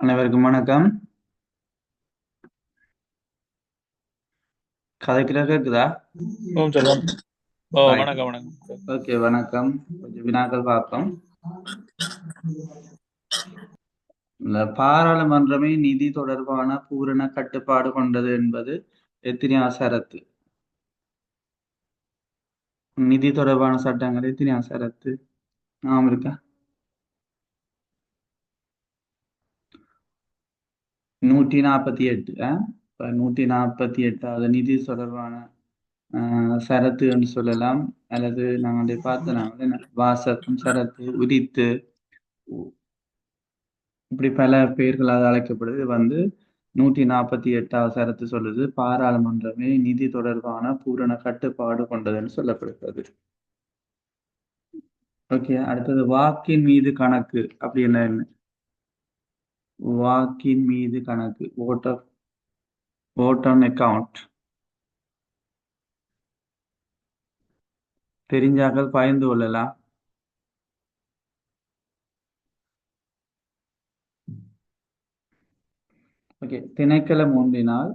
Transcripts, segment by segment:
அனைவருக்கும் வணக்கம். கதைக்கிறா கேக்குதா? ஓம் செல்வம். ரைட். வணக்கம் வணக்கம். ஓகே, வணக்கம். கொஞ்சம் வினாக்கள் பார்ப்போம். இந்த பாராளுமன்றமே நிதி தொடர்பான பூரண கட்டுப்பாடு கொண்டது என்பது எத்தனை சரத்து? நிதி தொடர்பான சட்டங்கள் எத்தனை சரத்து? ஞாபகம் இருக்கா? 148. இப்ப 148வது நிதி தொடர்பான சரத்து என்று சொல்லலாம். அல்லது நாங்கள் பார்த்தோம் வாசகம் சரத்து, உரித்து, இப்படி பல பெயர்களால் அழைக்கப்படுது. இது 148வது சரத்து சொல்லுது, பாராளுமன்றமே நிதி தொடர்பான பூரண கட்டுப்பாடு கொண்டதுன்னு சொல்லப்படுகிறது. ஓகே, அடுத்தது வாக்கின் மீது கணக்கு அப்படி என்ன? வாக்கின் மீது கணக்கு, vote on account. தெரிஞ்சாக்கள் பயந்து கொள்ளலாம். ஓகே, திணைக்களம் ஒன்றினால்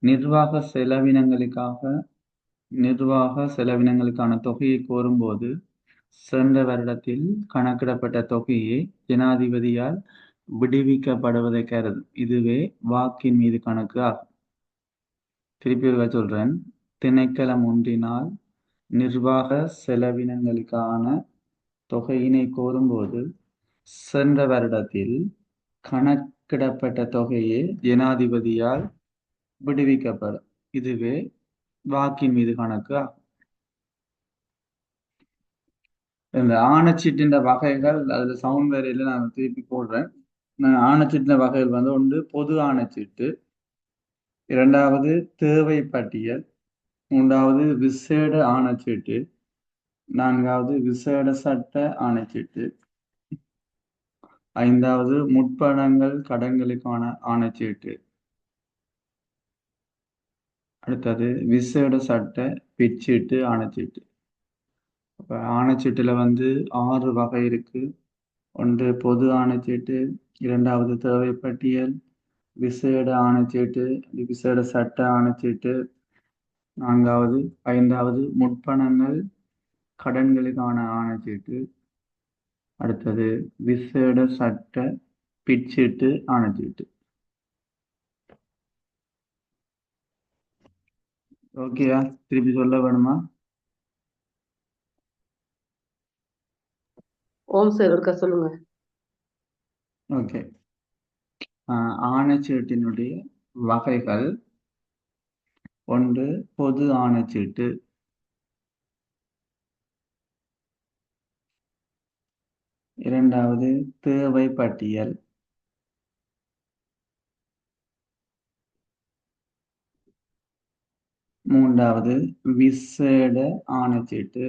நிர்வாக செலவினங்களுக்கான தொகையை கோரும்போது சென்ற வருடத்தில் கணக்கிடப்பட்ட தொகையே ஜனாதிபதியால் விடுவிக்கப்படுவதை கருதும். இதுவே வாக்கின் மீது கணக்கு ஆகும். திருப்பி ஒருக்கா சொல்றேன். திணைக்களம் ஒன்றினால் நிர்வாக செலவினங்களுக்கான தொகையினை கோரும்போது சென்ற வருடத்தில் கணக்கிடப்பட்ட தொகையே ஜனாதிபதியால் விடுவிக்கப்படும். இதுவே வாக்கின் மீது கணக்கு ஆகும். இந்த ஆணைச்சீட்டின் வகைகள் அதுல சவுண்ட் வேறையில நான் திருப்பி போடுறேன். ஆணைச்சீட்டின் வகைகள் ஒன்று பொது ஆணைச்சீட்டு, இரண்டாவது தேவை பட்டியல், மூன்றாவது விசேட ஆணைச்சீட்டு, நான்காவது விசேட சட்ட ஆணைச்சீட்டு, ஐந்தாவது முற்பணங்கள் கடன்களுக்கான ஆணைச்சீட்டு, அடுத்தது விசேட சட்ட பிற்சீட்டு ஆணைச்சீட்டு. அப்ப ஆணைச்சீட்டுல 6 வகை இருக்கு. ஒன்று பொது ஆணைச்சீட்டு, இரண்டாவது தேவை பட்டியல், விசேட ஆணைச்சீட்டு, விசேட சட்ட ஆணைச்சீட்டு, நான்காவது ஐந்தாவது முற்பணங்கள் கடன்களுக்கான ஆணைச்சீட்டு, அடுத்தது விசேட சட்ட பிற்சீட்டு ஆணைச்சீட்டு. ஓகேயா? திருப்பி சொல்ல வேணுமா? ஓம் சார் இருக்கா சொல்லுங்க. ஓகே. ஆணைச்சீட்டினுடைய வகைகள்: ஒன்று பொது ஆணைச்சீட்டு, இரண்டாவது தேவை பட்டியல், மூன்றாவது விசேட ஆணைச்சீட்டு,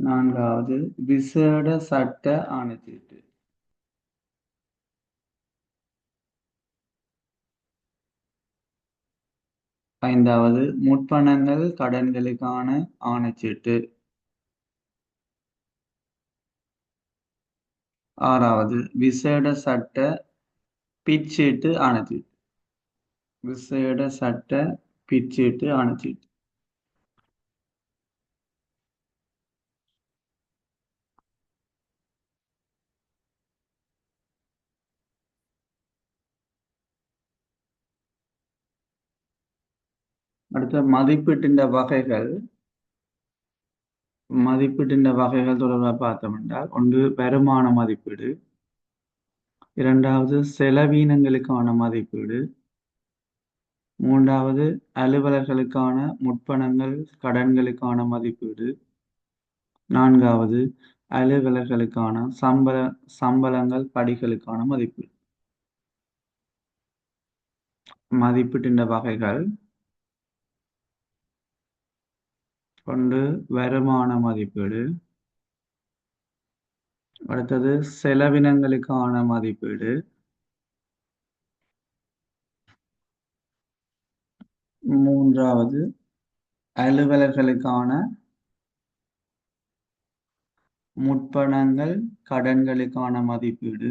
நான்காவது விசேட சட்ட ஆணைச்சீட்டு. ஐந்தாவது முற்பணங்கள் கடன்களுக்கான ஆணைச்சீட்டு. ஆறாவது விசேட சட்ட பிற்சீட்டு ஆணைச்சீட்டு. விசேட சட்ட பிற்சீட்டு ஆணைச்சீட்டு. அடுத்த மதிப்பீட்டின் வகைகள். தொடர்பாக பார்த்தோம் என்றால், ஒன்று வருமான மதிப்பீடு, இரண்டாவது செலவீனங்களுக்கான மதிப்பீடு, மூன்றாவது அலுவலர்களுக்கான முற்பணங்கள் கடன்களுக்கான மதிப்பீடு, நான்காவது அலுவலர்களுக்கான சம்பளங்கள் படிகளுக்கான மதிப்பீடு. மதிப்பீட்டின் வகைகள்: ஒன்று வருமான மதிப்பீடு, அடுத்தது செலவினங்களுக்கான மதிப்பீடு, மூன்றாவது அலுவலர்களுக்கான முற்பணங்கள், கடன்களுக்கான மதிப்பீடு.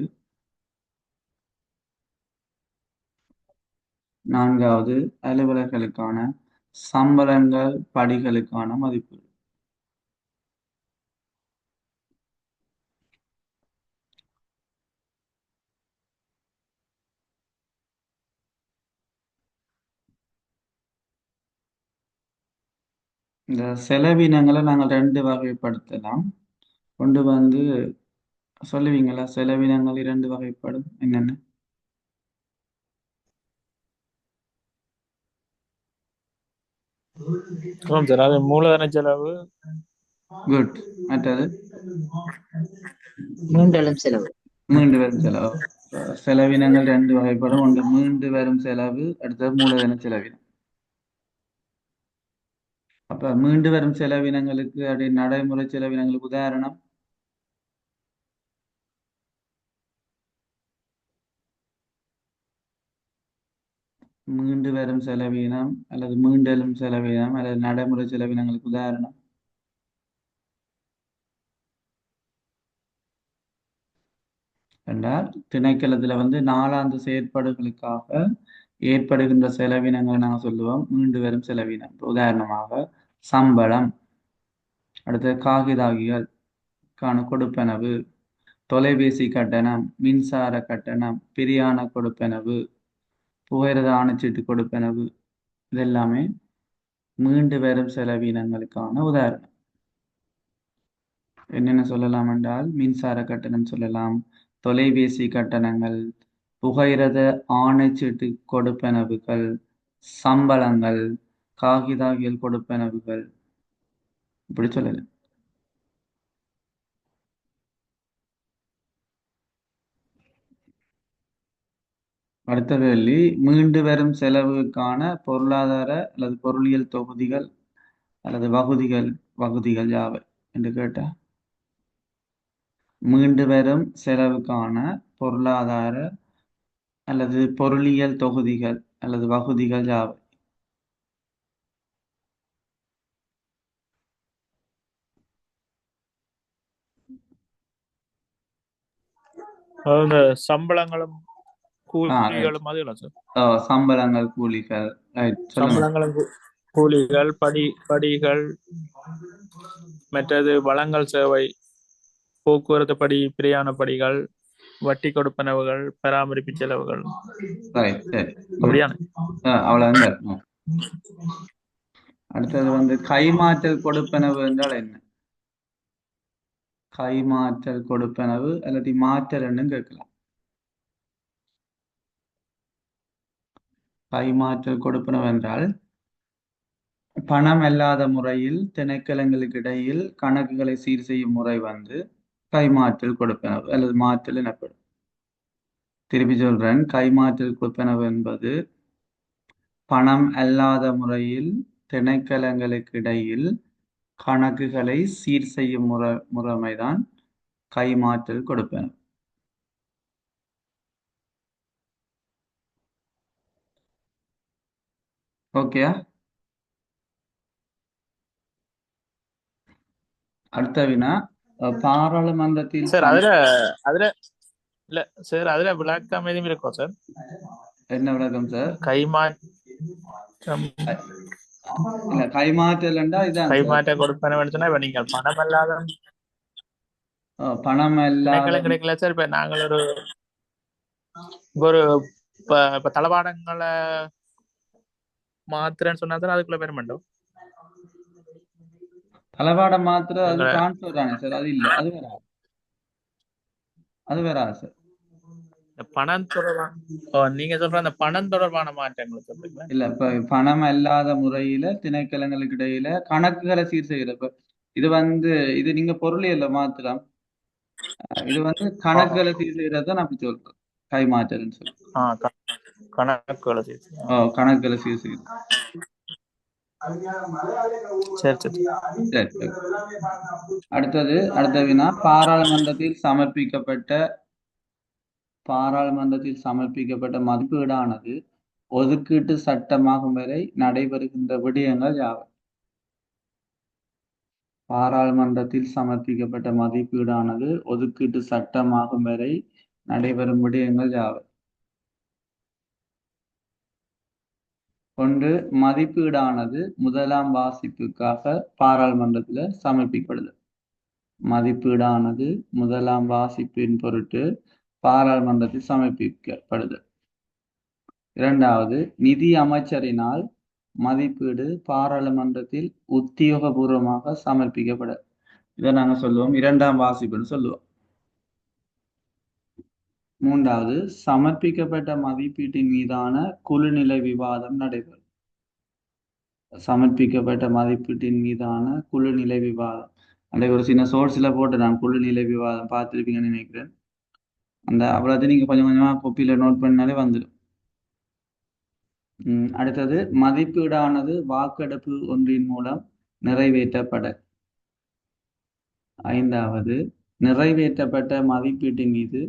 நான்காவது, அலுவலர்களுக்கான சம்பளங்கள், படிகளுக்கான மதிப்பீடு. இந்த செலவினங்களை நாங்கள் ரெண்டு வகைப்படுத்தலாம். ஒன்று வந்து சொல்லுவீங்களா? செலவினங்கள் இரண்டு வகைப்படும் என்னென்ன? ஆமாம் சார். அது மூலதன செலவு, குட். மற்றது மீண்டெழும் செலவு. மீண்டு வரும் செலவு. செலவினங்கள் ரெண்டு வகைப்படும். ஒன்று மீண்டு வரும் செலவு, அடுத்தது மூலதன செலவினம். அப்ப மீண்டு வரும் செலவினங்களுக்கு அப்படி நடைமுறை செலவினங்களுக்கு உதாரணம் மீண்டு வரும் செலவினம் அல்லது மீண்டெழும் செலவினம் அல்லது நடைமுறை செலவினங்களுக்கு உதாரணம் என்றால் திணைக்களத்துல வந்து நாளாந்து செயற்பாடுகளுக்காக ஏற்படுகின்ற செலவினங்களை நாங்கள் சொல்லுவோம் மீண்டு வரும் செலவினம். உதாரணமாக சம்பளம், அடுத்தது காகிதாகிகளுக்கான கொடுப்பனவு, தொலைபேசி கட்டணம், மின்சார கட்டணம், பிரியாண கொடுப்பனவு, புகையிரத ஆணைச்சீட்டு கொடுப்பனவு, இதெல்லாமே மீண்டு வரும் செலவினங்களுக்கான உதாரணம். என்னென்ன சொல்லலாம் என்றால் மின்சார கட்டணம் சொல்லலாம், தொலைபேசி கட்டணங்கள், புகையிரத ஆணைச்சீட்டு கொடுப்பனவுகள், சம்பளங்கள், காகிதாகியல் கொடுப்பனவுகள், இப்படி சொல்லலாம். அடுத்த கேள்வி, மீண்டு வரும் செலவுக்கான பொருளாதார அல்லது பொருளியல் தொகுதிகள் அல்லது வகுதிகள் யாவை என்று கேட்டா மீண்டு வரும் செலவுக்கான பொருளாதார அல்லது பொருளியல் தொகுதிகள் அல்லது வகுதிகள் யாவை? இந்த சம்பளங்களும் கூலிகளும் அது இல்லை சார். சம்பளங்கள், கூலிகள். சம்பளங்களும் கூலிகள், படிகள், மற்றது வளங்கள், சேவை, போக்குவரத்து படி, பிரயாண படிகள், வட்டி கொடுப்பனவுகள், பராமரிப்பு செலவுகள். அவ்வளவுதான். அடுத்தது வந்து கைமாற்றல் கொடுப்பனவு என்றால் என்ன? கைமாற்றல் கொடுப்பனவு அல்லது மாற்றல் என்னும் கேட்கலாம். கைமாற்றல் கொடுப்பனவு என்றால் பணம் அல்லாத முறையில் திணைக்களங்களுக்கு இடையில் கணக்குகளை சீர் செய்யும் முறை வந்து கைமாற்றல் கொடுப்பனவு அல்லது மாற்றல் எனப்படும். திருப்பி சொல்றேன், கைமாற்றல் கொடுப்பனவு என்பது பணம் அல்லாத முறையில் திணைக்களங்களுக்கு இடையில் கணக்குகளை சீர் செய்யும் முறைமைதான் கைமாற்றல் கொடுப்பனவு. ஓகேயா? அடுத்த வினா, பாராளுமன்றத்தில் சார் அதுல இல்ல சார், அதுல விளக்கம் எதுவும் இருக்கும் சார்? என்ன விளக்கம் சார்? கைமாற்றம் இல்ல, கைமாற்றல் இதான் கைமாற்ற கொடுப்பன நீங்கள் பணம் இல்லாத கிடைக்கல சார். இப்ப நாங்கள் ஒரு இப்ப தளவாடங்களை மாத்திரன்னு சொன்னா சார் அதுக்குள்ள பேர் மாட்டோம். தளவாடம் மாத்திர அது டிரான்ஸ்பர் தானே சார்? அது இல்ல, அது வேற சார். பணம் நீங்க சொல்ற அந்த பணம் தொடர்பான மாற்றங்கள் சொல்றீங்களா? இல்ல, இப்ப பணம் அல்லாத முறையில திணைக்களங்களுக்கு இடையில கணக்குகளை சீர் செய்யறப்ப இது வந்து இது நீங்க பொருளியல்ல மாத்திரம், இது வந்து கணக்குகளை சீர் செய்யறத நான் அப்படி சொல்றேன், கைமாற்றல்னு சொல்றேன். கணக்குகளை சீர் செய்யறது. அடுத்த வினா, பாராளுமன்றத்தில் சமர்ப்பிக்கப்பட்ட மதிப்பீடானது ஒதுக்கீட்டு சட்டமாகும் வரை நடைபெறுகின்ற விடயங்கள் யாவை? பாராளுமன்றத்தில் சமர்ப்பிக்கப்பட்ட மதிப்பீடானது ஒதுக்கீட்டு சட்டமாகும் வரை நடைபெறும் விடயங்கள் யாவை? ஒன்று, மதிப்பீடானது முதலாம் வாசிப்புக்காக பாராளுமன்றத்தில் சமர்ப்பிக்கப்படுது. மதிப்பீடானது முதலாம் வாசிப்பின் பொருட்டு பாராளுமன்றத்தில் சமர்ப்பிக்கப்படுது. இரண்டாவது, நிதி அமைச்சரினால் மதிப்பீடு பாராளுமன்றத்தில் உத்தியோகபூர்வமாக சமர்ப்பிக்கப்படும். இதை நாங்க சொல்லுவோம் இரண்டாம் வாசிப்புன்னு சொல்லுவோம். மூன்றாவது, சமர்ப்பிக்கப்பட்ட மதிப்பீட்டின் மீதான குழுநிலை விவாதம் நடைபெறும். சமர்ப்பிக்கப்பட்ட மதிப்பீட்டின் மீதான குழுநிலை விவாதம் அன்றைக்கு ஒரு சின்ன சோர்ஸ்ல போட்டு நான் குழுநிலை விவாதம் பார்த்துருப்பீங்கன்னு நினைக்கிறேன். அந்த அவ்வளோத்தையும் நீங்க கொஞ்சம் கொஞ்சமா கொப்பியில நோட் பண்ணாலே வந்துடும். அடுத்தது, மதிப்பீடானது வாக்கெடுப்பு ஒன்றின் மூலம் நிறைவேற்றப்பட. ஐந்தாவது, நிறைவேற்றப்பட்ட மதிப்பீட்டின் மீது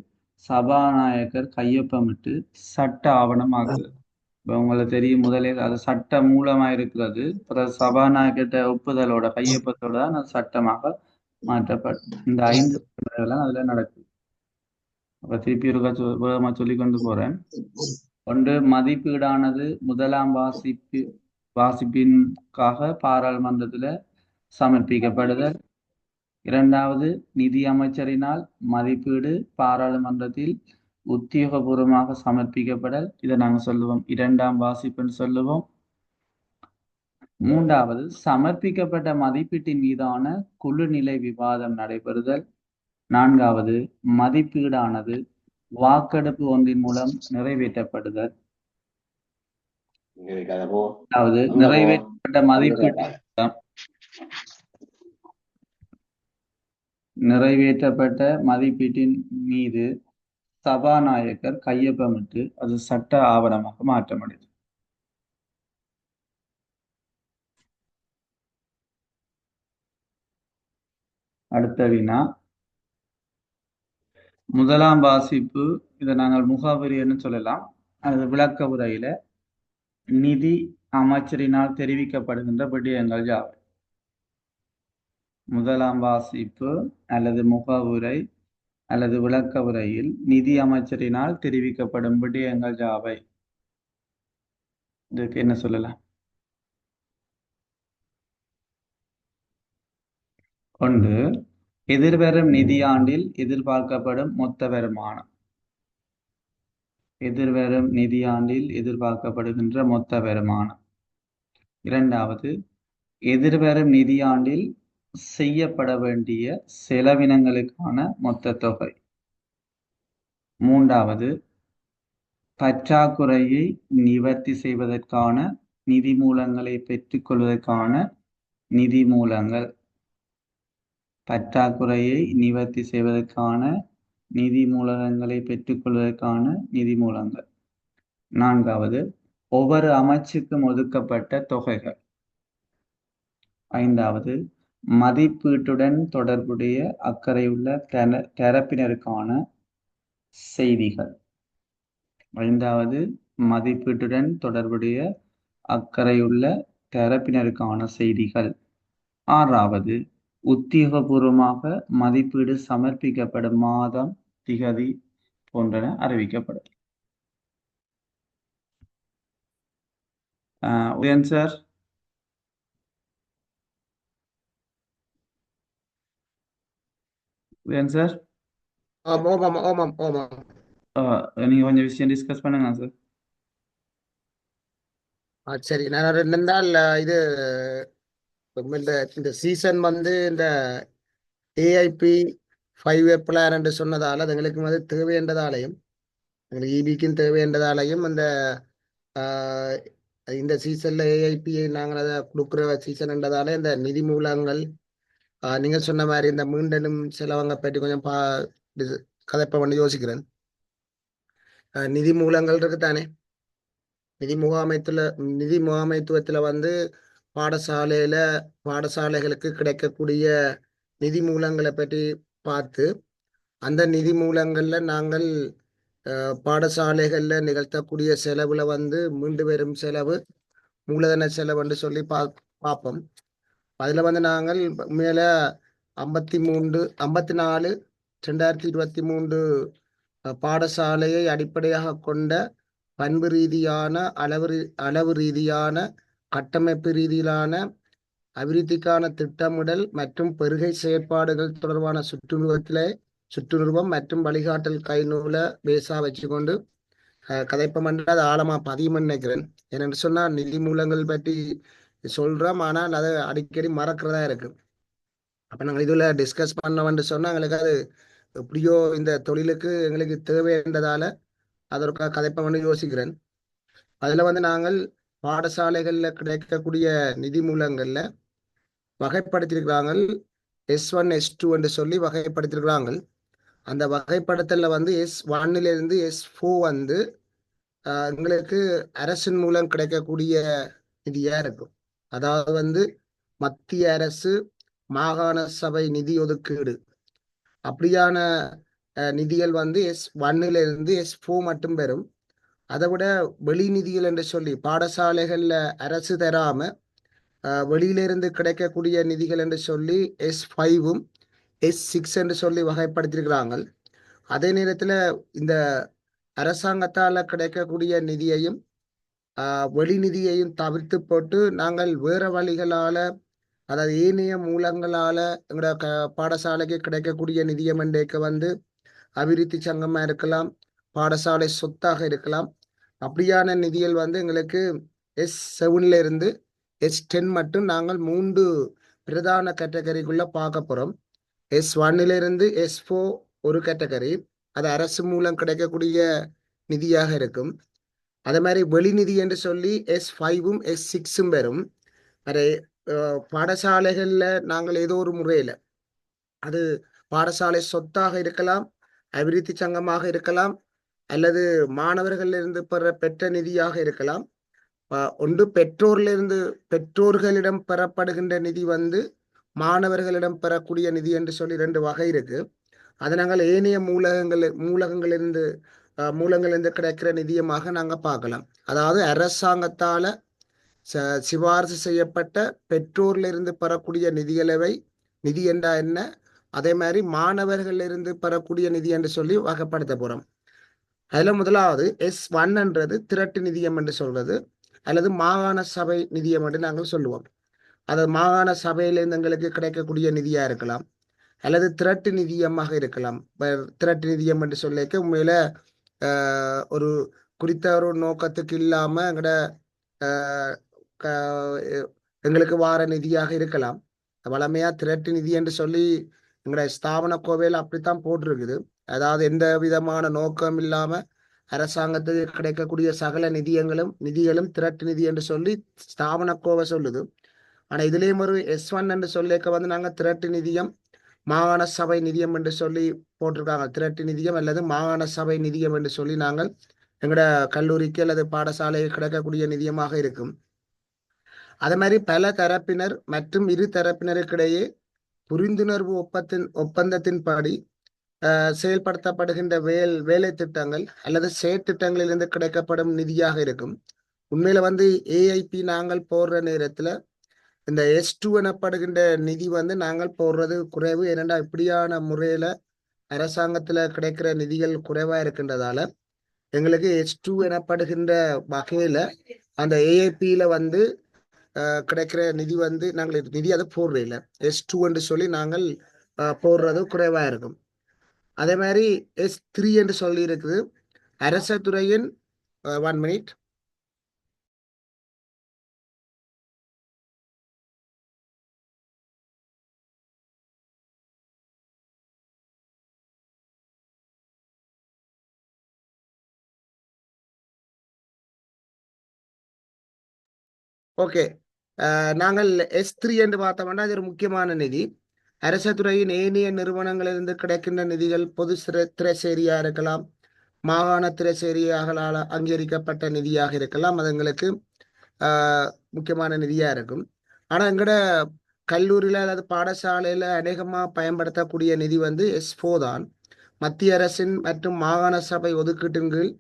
சபாநாயகர் கையொப்பமிட்டு சட்ட ஆவணமாக்குது. இப்போ உங்களுக்கு தெரியும், முதலில் அது சட்ட மூலமா இருக்கிறது. அப்புறம் சபாநாயகர்கிட்ட ஒப்புதலோட கையொப்பத்தோட தான் அது சட்டமாக மாற்றப்படும். இந்த 5 எல்லாம் அதுல நடக்குது. அப்ப திருப்பி ஒரு வேகமா சொல்லி கொண்டு போறேன். ஒன்று, மதிப்பீடானது முதலாம் வாசிப்பின்காக பாராளுமன்றத்துல சமர்ப்பிக்கப்படுதல். இரண்டாவது, நிதி அமைச்சரினால் மதிப்பீடு பாராளுமன்றத்தில் உத்தியோகபூர்வமாக சமர்ப்பிக்கப்படல். இதை நாங்க சொல்லுவோம் இரண்டாம் வாசிப்புன்னு சொல்லுவோம். மூன்றாவது, சமர்ப்பிக்கப்பட்ட மதிப்பீட்டின் மீதான குழுநிலை விவாதம் நடைபெறுதல். நான்காவது, மதிப்பீடானது வாக்கெடுப்பு ஒன்றின் மூலம் நிறைவேற்றப்படுதல். அதாவது நிறைவேற்றப்பட்ட மதிப்பீட்டின் மீது சபாநாயகர் கையொப்பமிட்டு அது சட்ட ஆவணமாக மாற்றமடைது. அடுத்த வினா, முதலாம் வாசிப்பு, இதை நாங்கள் முகவரின்னு சொல்லலாம். அது விளக்க உரையில நிதி அமைச்சரினால் தெரிவிக்கப்படுகின்ற விடயங்கள் யாவை? முதலாம் வாசிப்பு அல்லது முகவுரை அல்லது விளக்க உரையில் நிதி அமைச்சரினால் தெரிவிக்கப்படும் விடயங்கள் யாவை? இதுக்கு என்ன சொல்லலாம்? ஒன்று, எதிர்வரும் நிதியாண்டில் எதிர்பார்க்கப்படும் மொத்த வருமானம். எதிர்வரும் நிதியாண்டில் எதிர்பார்க்கப்படுகின்ற மொத்த வருமானம். இரண்டாவது, எதிர்வரும் நிதியாண்டில் செய்யப்பட வேண்டிய செலவினங்களுக்கான மொத்த தொகை. மூன்றாவது, பற்றாக்குறையை நிவர்த்தி செய்வதற்கான நிதி மூலங்களை பெற்றுக்கொள்வதற்கான நிதி மூலங்கள். பற்றாக்குறையை நிவர்த்தி செய்வதற்கான நிதி மூலங்களை பெற்றுக்கொள்வதற்கான நிதி மூலங்கள். நான்காவது, ஒவ்வொரு அமைச்சுக்கும் ஒதுக்கப்பட்ட தொகைகள். ஐந்தாவது, மதிப்பீட்டுடன் தொடர்புடைய அக்கறையுள்ள தரப்பினருக்கான செய்திகள். ஐந்தாவது, மதிப்பீட்டுடன் தொடர்புடைய அக்கறையுள்ள தரப்பினருக்கான செய்திகள். ஆறாவது, உத்தியோகபூர்வமாக மதிப்பீடு சமர்ப்பிக்கப்படும் மாதம், திகதி போன்றன அறிவிக்கப்படும். உதயன் சார், உதயன் சார், நீங்க கொஞ்சம் விஷயம் டிஸ்கஸ் பண்ணுங்க சார். சரி, நான் என்னென்றால் இது இந்த சீசன் வந்து இந்த ஏஐபி 5 பிளான் என்று சொன்னதால் அது எங்களுக்கு வந்து தேவையென்றதாலையும் எங்களுக்கு இபிக்கும் தேவையென்றதாலையும் அந்த இந்த சீசன்ல ஏஐபியை நாங்கள் அதை கொடுக்குற சீசன் என்றதால இந்த நிதி மூலங்கள் நீங்க சொன்ன மாதிரி இந்த மீண்டலும் செலவங்க பற்றி கொஞ்சம் கதைப்ப பண்ணி யோசிக்கிறேன். நிதி மூலங்கள் இருக்குத்தானே, நிதி முகாமைத்துவத்துல வந்து பாடசாலைகளுக்கு கிடைக்கக்கூடிய நிதி மூலங்களை பற்றி பார்த்து அந்த நிதி மூலங்கள்ல நாங்கள் பாடசாலைகள்ல நிகழ்த்தக்கூடிய செலவுல வந்து மீண்டு வரும் செலவு மூலதன செலவுன்னு சொல்லி பார்ப்போம். அதுல வந்து நாங்கள் மேல 54 2023 பாடசாலையை அடிப்படையாக கொண்ட பண்பு ரீதியான அளவு ரீதியான கட்டமைப்பு ரீதியிலான அபிவிருத்திக்கான திட்டமிடல் மற்றும் பெருகை செயற்பாடுகள் தொடர்பான சுற்றுருவம் மற்றும் வழிகாட்டல் கைநூலை பேசா வச்சுக்கொண்டு கதைப்பம் பண்ண அது ஆழமா பதியும்னு நினைக்கிறேன். ஏனென்று சொன்னா நிதி மூலங்கள் பற்றி சொல்றோம், ஆனால் அதை அடிக்கடி மறக்கிறதா இருக்கு. அப்ப நாங்கள் இதுல டிஸ்கஸ் பண்ணோம்னு சொன்னா எங்களுக்கு அது எப்படியோ இந்த தொழிலுக்கு எங்களுக்கு தேவைன்றதால அதற்காக கதைப்பம் யோசிக்கிறேன். அதுல வந்து நாங்கள் பாடசாலைகள்ல கிடைக்கக்கூடிய நிதி மூலங்கள்ல வகைப்படுத்தியிருக்கிறாங்க. S1 S2 என்று சொல்லி வகைப்படுத்தியிருக்கிறாங்க. அந்த வகைப்படுத்தல வந்து S1 இருந்து S4 வந்து எங்களுக்கு அரசின் மூலம் கிடைக்கக்கூடிய நிதியா இருக்கும். அதாவது வந்து மத்திய அரசு மாகாண சபை நிதி ஒதுக்கீடு அப்படியான நிதிகள் வந்து S1 இருந்து S4 மட்டும் பெறும். அதை விட வெளி நிதிகள் என்று சொல்லி பாடசாலைகள்ல அரசு தராம வெளியிலிருந்து கிடைக்கக்கூடிய நிதிகள் என்று சொல்லி S5ம் S6 என்று சொல்லி வகைப்படுத்தியிருக்கிறாங்க. அதே நேரத்துல இந்த அரசாங்கத்தால கிடைக்கக்கூடிய நிதியையும் வெளி நிதியையும் தவிர்த்து போட்டு நாங்கள் வேற வழிகளால, அதாவது ஏனைய மூலங்களால எங்களோட பாடசாலைக்கு கிடைக்கக்கூடிய நிதியமண்டைக்கு வந்து அபிவிருத்தி சங்கமா இருக்கலாம், பாடசாலை சொத்தாக இருக்கலாம். அப்படியான நிதிகள் வந்து எங்களுக்கு S7 இருந்து S10 மட்டும் நாங்கள் 3 பிரதான கேட்டகரிக்குள்ள பார்க்க போறோம். S1 இருந்து S4 ஒரு கேட்டகரி, அது அரசு மூலம் கிடைக்கக்கூடிய நிதியாக இருக்கும். அதே மாதிரி வெளிநிதி என்று சொல்லி S5ம் S6ம் பெறும். அதை பாடசாலைகள்ல நாங்கள் ஏதோ ஒரு முறையில, அது பாடசாலை சொத்தாக இருக்கலாம், அபிவிருத்தி சங்கமாக இருக்கலாம், அல்லது மாணவர்களிலிருந்து பெற்ற நிதியாக இருக்கலாம். ஒன்று பெற்றோர்களிடம் பெறப்படுகின்ற நிதி வந்து மாணவர்களிடம் பெறக்கூடிய நிதி என்று சொல்லி 2 வகை இருக்கு. அதை நாங்கள் ஏனைய மூலங்களிலிருந்து கிடைக்கிற நிதியமாக நாங்கள் பார்க்கலாம். அதாவது அரசாங்கத்தால சிபாரிசு செய்யப்பட்ட பெற்றோரிலிருந்து பெறக்கூடிய நிதி என்றா என்ன, அதே மாதிரி மாணவர்களிலிருந்து பெறக்கூடிய நிதி என்று சொல்லி வகைப்படுத்த போறோம். அதுல முதலாவது S1 திரட்டு நிதியம் என்று சொல்றது, அல்லது மாகாண சபை நிதியம் என்று நாங்கள் சொல்லுவோம். அது மாகாண சபையிலிருந்து எங்களுக்கு கிடைக்கக்கூடிய நிதியா இருக்கலாம், அல்லது திரட்டு நிதியமாக இருக்கலாம். திரட்டு நிதியம் என்று சொல்லிக்க உண்மையில ஒரு குறித்த ஒரு நோக்கத்துக்கு இல்லாம எங்களுக்கு வார நிதியாக இருக்கலாம். வளமையா திரட்டு நிதி என்று சொல்லி எங்களுடைய ஸ்தாபன கோவையில் அப்படித்தான் போட்டிருக்குது. அதாவது எந்த விதமான நோக்கம் இல்லாம அரசாங்கத்துக்கு கிடைக்கக்கூடிய சகல நிதிகளும் திரட்டு நிதி என்று சொல்லி ஸ்தாபன கோவை சொல்லுது. ஆனா இதுலயும் ஒரு S1 என்று சொல்லிக்க வந்து நாங்க திரட்டு நிதியம், மாகாண சபை நிதியம் என்று சொல்லி போட்டிருக்காங்க. திரட்டு நிதியம் அல்லது மாகாண சபை நிதியம் என்று சொல்லி நாங்கள் எங்களோட கல்லூரிக்கு அல்லது பாடசாலைக்கு கிடைக்கக்கூடிய நிதியமாக இருக்கும். அதே மாதிரி பல தரப்பினர் மற்றும் இரு தரப்பினருக்கிடையே புரிந்துணர்வு ஒப்பந்தத்தின்படி செயல்படுத்தப்படுகின்ற வேலை திட்டங்கள் அல்லது செயற்திட்டங்களிலிருந்து கிடைக்கப்படும் நிதியாக இருக்கும். உண்மையில வந்து AIP நாங்கள் போடுற நேரத்துல இந்த S2 எனப்படுகின்ற நிதி வந்து நாங்கள் போடுறது குறைவு. ஏனென்றா இப்படியான முறையில அரசாங்கத்துல கிடைக்கிற நிதிகள் குறைவா இருக்கின்றதால எங்களுக்கு S2 எனப்படுகின்ற வகையில அந்த AIPல வந்து கிடைக்கிற நிதி வந்து நாங்கள் நிதி அதை போடுற இல்லை, S2 என்று சொல்லி நாங்கள் போடுறது குறைவா இருக்கும். அதே மாதிரி S3 என்று சொல்லி இருக்குது. அரச துறையின் 1 minute. ஓகே, நாங்கள் S3 என்று பார்த்தோம்னா அது ஒரு முக்கியமான நிதி. அரச துறையின் ஏனைய நிறுவனங்களிலிருந்து கிடைக்கின்ற நிதிகள் பொது திரைசேரியா இருக்கலாம், மாகாண திரைசேரியாகளால் அங்கீகரிக்கப்பட்ட நிதியாக இருக்கலாம். அது எங்களுக்கு முக்கியமான நிதியா இருக்கும். ஆனா எங்கட கல்லூரியில அல்லது பாடசாலையில அநேகமா பயன்படுத்தக்கூடிய நிதி வந்து S4 தான். மத்திய அரசின் மற்றும் மாகாண சபை ஒதுக்கீட்டின் கீழ்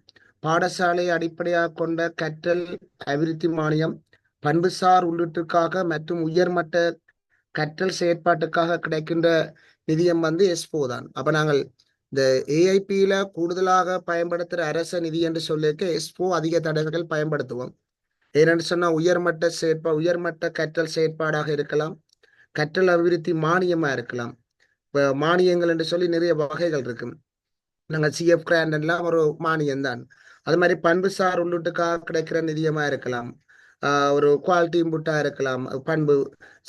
பாடசாலையை அடிப்படையாக கொண்ட கற்றல் அபிவிருத்தி மானியம், பண்புசார் உள்ளீட்டுக்காக மற்றும் உயர்மட்ட கற்றல் செயற்பாட்டுக்காக கிடைக்கின்ற நிதியம் வந்து எஸ்போ தான். அப்ப நாங்கள் இந்த ஏஐபியில கூடுதலாக பயன்படுத்துகிற அரச நிதி என்று சொல்லியிருக்க எஸ்போ அதிக தடவைகள் பயன்படுத்துவோம். ஏனென்று சொன்னா உயர்மட்ட கற்றல் செயற்பாடாக இருக்கலாம், கற்றல் அபிவிருத்தி மானியமா இருக்கலாம். இப்போ மானியங்கள் என்று சொல்லி நிறைய வகைகள் இருக்கு. நாங்கள் சிஎஃப் கிராண்ட் எல்லாம் ஒரு மானியம் தான். அது மாதிரி பண்புசார் உள்ளீட்டுக்காக கிடைக்கிற நிதியமா இருக்கலாம், ஒரு குவாலிட்டி இன்புட்டா இருக்கலாம், பண்பு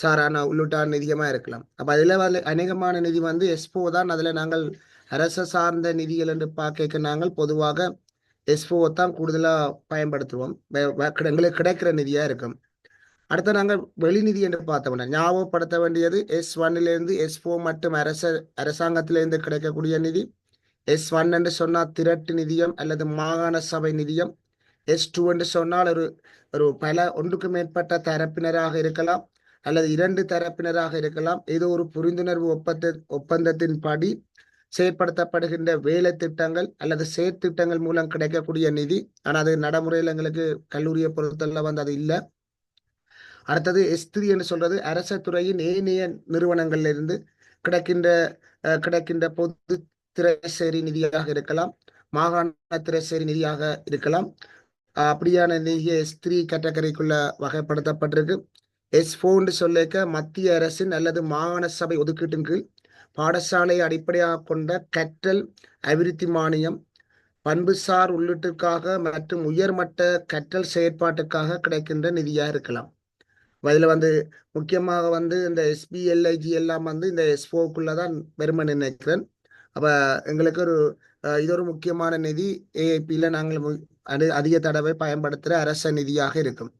சாரான உள்ளூட்டான நிதியமா இருக்கலாம். அப்ப அதுல அநேகமான நிதி வந்து எஸ்போ தான். அதுல நாங்கள் அரசு சார்ந்த நிதிகள் என்று பார்க்க நாங்கள் பொதுவாக எஸ்போ தான் கூடுதலா பயன்படுத்துவோம். எங்களுக்கு கிடைக்கிற நிதியா இருக்கும். அடுத்து நாங்கள் வெளிநிதி என்று பார்த்தோம்னா ஞாபகப்படுத்த வேண்டியது S1 S4 மற்றும் அரசாங்கத்திலிருந்து கிடைக்கக்கூடிய நிதி. S1 என்று சொன்னால் திரட்டு நிதியம் அல்லது மாகாண சபை நிதியம். S2 என்று சொன்னால் ஒரு ஒன்றுக்கு மேற்பட்ட தரப்பினராக இருக்கலாம் அல்லது 2 தரப்பினராக இருக்கலாம். ஏதோ ஒரு புரிந்துணர்வு ஒப்பந்தத்தின் படி செயற்படுத்தப்படுகின்ற வேலை திட்டங்கள் அல்லது செயற்திட்டங்கள் மூலம் கிடைக்கக்கூடிய நிதி. ஆனால் அது நடைமுறையில் எங்களுக்கு கல்லூரியை பொறுத்தல வந்து அது இல்லை. அடுத்தது S3 என்று சொல்றது அரச துறையின் ஏனைய நிறுவனங்கள்ல இருந்து கிடைக்கின்ற பொது திரைசேரி நிதியாக இருக்கலாம், மாகாண திரைசேரி நிதியாக இருக்கலாம். அப்படியான நிதியை S3 கேட்டகரிக்குள்ள வகைப்படுத்தப்பட்டிருக்கு. S4 சொல்லிக்க மத்திய அரசின் அல்லது மாகாண சபை ஒதுக்கீட்டின் கீழ் பாடசாலை அடிப்படையாக கொண்ட கற்றல் அபிவிருத்தி மானியம், பண்புசார் உள்ளீட்டுக்காக மற்றும் உயர்மட்ட கற்றல் செயற்பாட்டுக்காக கிடைக்கின்ற நிதியாக இருக்கலாம். இதுல வந்து முக்கியமாக வந்து இந்த SBLIG எல்லாம் வந்து இந்த S4க்குள்ளதான் வருமா நினைக்கிறேன். அப்ப எங்களுக்கு இது ஒரு முக்கியமான நிதி. ஏஐபியில நாங்கள் அதிக தடவை பயன்படுத்துகிற அரச நிதியாக இருக்கும்.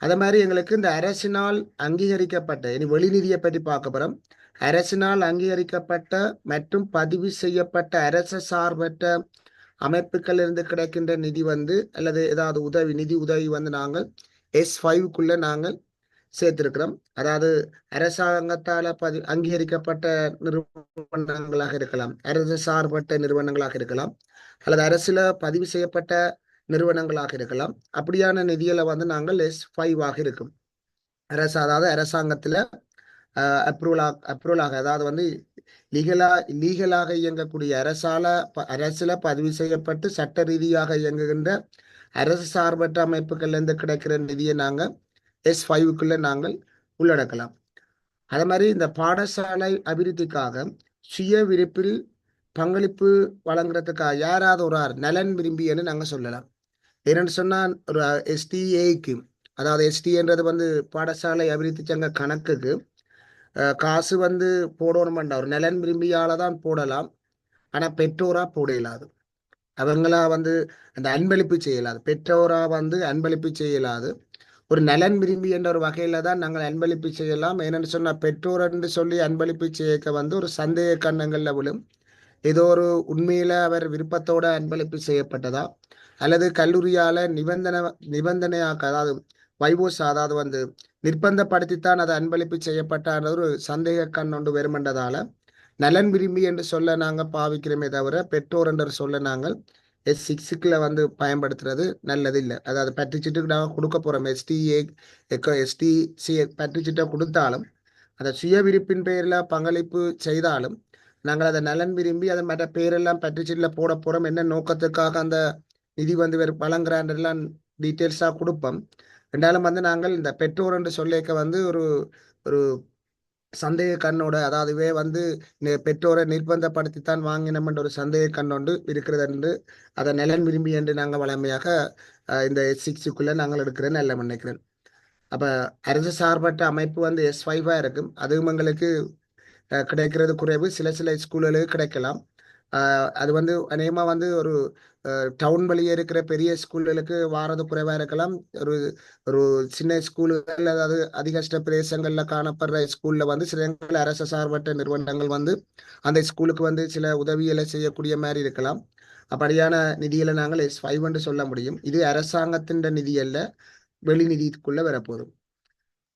அதே மாதிரி எங்களுக்கு இந்த அரசினால் அங்கீகரிக்கப்பட்ட இனி வெளிநிதியை பற்றி பார்க்க போறோம். அரசினால் அங்கீகரிக்கப்பட்ட மற்றும் பதிவு செய்யப்பட்ட அரசு சார்பற்ற அமைப்புகள் இருந்து கிடைக்கின்ற நிதி வந்து அல்லது ஏதாவது நிதி உதவி வந்து நாங்கள் S5க்குள்ள நாங்கள் சேர்த்திருக்கிறோம். அதாவது அரசாங்கத்தால அங்கீகரிக்கப்பட்ட நிறுவனங்களாக இருக்கலாம், அரசு சார்பற்ற நிறுவனங்களாக இருக்கலாம், அல்லது அரசுல பதிவு செய்யப்பட்ட நிறுவனங்களாக இருக்கலாம். அப்படியான நிதிகளை வந்து நாங்கள் S5 இருக்கும். அதாவது அரசாங்கத்துல அப்ரூவலாக அதாவது வந்து லீகலாக இயங்கக்கூடிய அரசுல பதிவு செய்யப்பட்டு சட்ட ரீதியாக இயங்குகின்ற அரசு சார்பற்ற அமைப்புகள்ல இருந்து கிடைக்கிற நிதியை நாங்க S5க்குள்ள நாங்கள் உள்ளடக்கலாம். அதே மாதிரி இந்த பாடசாலை அபிவிருத்திக்காக சுய விருப்பில் பங்களிப்பு வழங்குறதுக்காக யாராவது ஒரு நலன் விரும்பின்னு நாங்க சொல்லலாம். என்னன்னு சொன்னா ஒரு STA அதாவது STA வந்து பாடசாலை அபிவிருத்தி சங்க கணக்குக்கு காசு வந்து போடணும்டா ஒரு நலன் விரும்பியால தான் போடலாம். ஆனா பெற்றோரா போட இயலாது. அவங்களா வந்து அந்த அன்பளிப்பு செய்யலாது. பெற்றோரா வந்து அன்பளிப்பு செய்யலாது. ஒரு நலன் விரும்பி என்ற ஒரு வகையில தான் நாங்கள் அன்பளிப்பு செய்யலாம். என்னன்னு சொன்னா பெற்றோர் என்று சொல்லி அன்பளிப்பு செய்ய வந்து ஒரு சந்தேக கண்ணங்கள்ல விழும். ஏதோ ஒரு உண்மையில அவர் விருப்பத்தோட அன்பளிப்பு செய்யப்பட்டதா அல்லது கல்லூரியால நிபந்தனையாக்க அதாவது வைவோஸ் அதாவது வந்து நிர்பந்தப்படுத்தித்தான் அது அன்பளிப்பு செய்யப்பட்ட ஒரு சந்தேக கண் ஒன்று வருமென்றதால நலன் விரும்பி என்று சொல்ல நாங்க பாவிக்கிறோமே தவிர பெற்றோர் என்று சொல்ல நாங்கள் S6க்குள்ள வந்து பயன்படுத்துறது நல்லது இல்லை. அதாவது பற்றுச்சீட்டுக்கு நாங்கள் கொடுக்க போறோம். STC பற்றுச்சீட்டை கொடுத்தாலும் அந்த சுய விருப்பின் பெயர்ல பங்களிப்பு செய்தாலும் நாங்கள் அதை நலன் விரும்பி அதை மற்ற பேரெல்லாம் பற்றுச்சீட்டுல போட போறோம். என்ன நோக்கத்துக்காக அந்த நிதி வந்து வழங்குறான்றெல்லாம் டீட்டெயில்ஸா கொடுப்போம். ரெண்டாலும் வந்து நாங்கள் இந்த பெற்றோர் என்று சொல்லிக்க வந்து ஒரு சந்தேக கண்ணோட அதாவதுவே வந்து பெற்றோரை நிர்பந்தப்படுத்தித்தான் வாங்கினோம் ஒரு சந்தேக கண்ணோண்டு இருக்கிறது என்று அதை நலன் விரும்பி என்று நாங்கள் வளமையாக இந்த S6க்குள்ள நாங்கள் எடுக்கிறேன்னு நல்ல நினைக்கிறேன். அப்ப அரசு சார்பற்ற அமைப்பு வந்து S5 இருக்கும். அதுவும் எங்களுக்கு கிடைக்கிறது குறைவு. சில ஸ்கூல்களுக்கு கிடைக்கலாம். அது வந்து அநேகமா வந்து ஒரு டவுன் வழியே இருக்கிற பெரிய ஸ்கூல்களுக்கு வாரது குறைவா இருக்கலாம். ஒரு சின்ன ஸ்கூல்கள் அதாவது அதிகஷ்ட பிரதேசங்கள்ல காணப்படுற ஸ்கூல்ல வந்து சில அரசு சார்பற்ற நிறுவனங்கள் வந்து அந்த ஸ்கூலுக்கு வந்து சில உதவிகளை செய்யக்கூடிய மாதிரி இருக்கலாம். அப்படியான நிதியில நாங்கள் S5 சொல்ல முடியும். இது அரசாங்கத்தின் நிதி அல்ல, வெளி நிதிக்குள்ள வரப்போகுது.